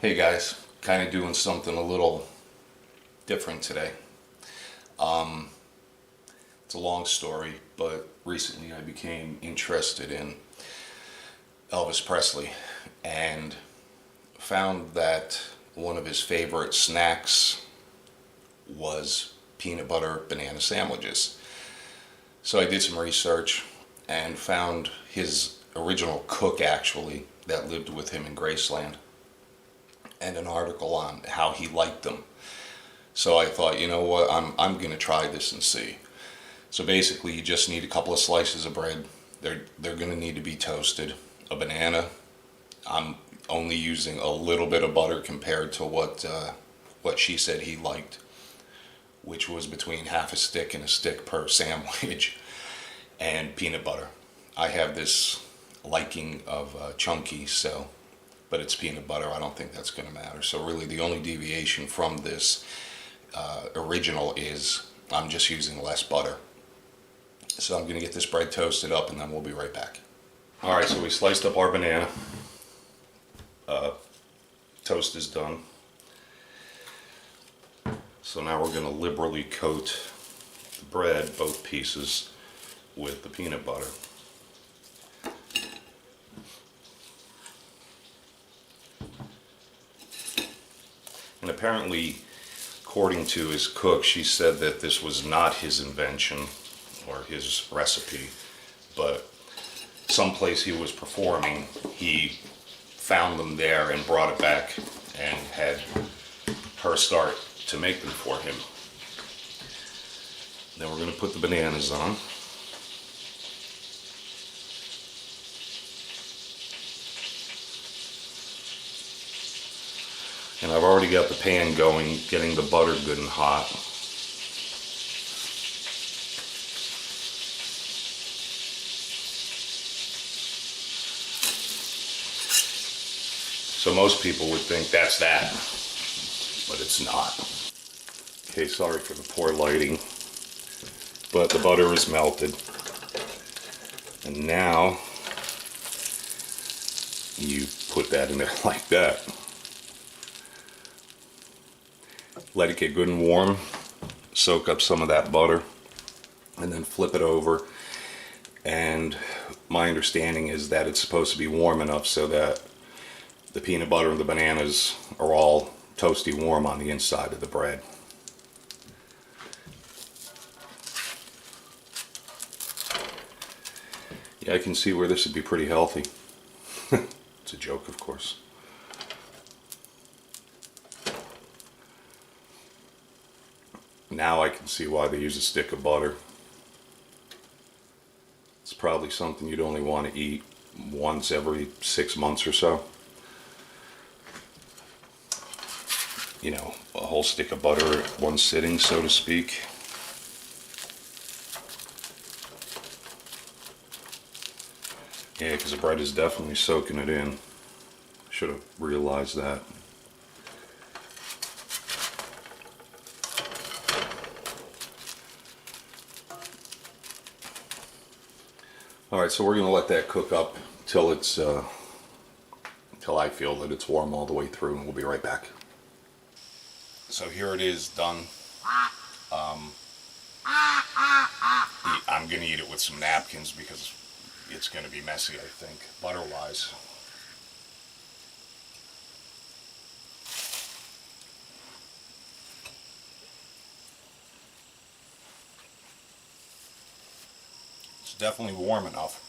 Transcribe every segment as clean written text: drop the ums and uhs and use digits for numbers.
Hey guys, kind of doing something a little different today. It's a long story, but recently I became interested in Elvis Presley and found that one of his favorite snacks was peanut butter banana sandwiches. So I did some research and found his original cook actually that lived with him in Graceland, and an article on how he liked them. So I thought, you know what, I'm going to try this and see. So basically, you just need a couple of slices of bread. They're going to need to be toasted. A banana. I'm only using a little bit of butter compared to what she said he liked, which was between half a stick and a stick per sandwich. And peanut butter. I have this liking of chunky, but it's peanut butter. I don't think that's going to matter. So really the only deviation from this original is I'm just using less butter. So I'm going to get this bread toasted up and then we'll be right back. Alright, so we sliced up our banana. Toast is done. So now we're going to liberally coat the bread, both pieces, with the peanut butter. And apparently, according to his cook, she said that this was not his invention or his recipe, but someplace he was performing, he found them there and brought it back and had her start to make them for him. Then we're going to put the bananas on. And I've already got the pan going, getting the butter good and hot. So most people would think that's that, but it's not. Okay, sorry for the poor lighting, but the butter is melted. And now you put that in there like that. Let it get good and warm, soak up some of that butter, and then flip it over. And my understanding is that it's supposed to be warm enough so that the peanut butter and the bananas are all toasty warm on the inside of the bread. Yeah, I can see where this would be pretty healthy. It's a joke, of course. Now I can see why they use a stick of butter. It's probably something you'd only want to eat once every 6 months or so. You know, a whole stick of butter at one sitting, so to speak. Yeah, because the bread is definitely soaking it in. Should have realized that. Alright, so we're going to let that cook up till it's till I feel that it's warm all the way through, and we'll be right back. So here it is, done. I'm going to eat it with some napkins because it's going to be messy, I think, butter-wise. It's definitely warm enough,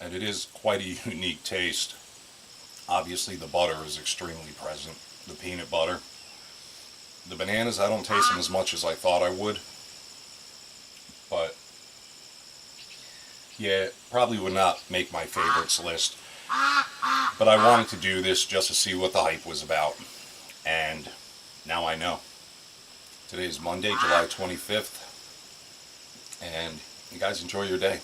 and it is quite a unique taste. Obviously the butter is extremely present, the peanut butter. The bananas, I don't taste them as much as I thought I would, but yeah, probably would not make my favorites list. But I wanted to do this just to see what the hype was about, and now I know. Today is Monday, July 25th, and you guys enjoy your day.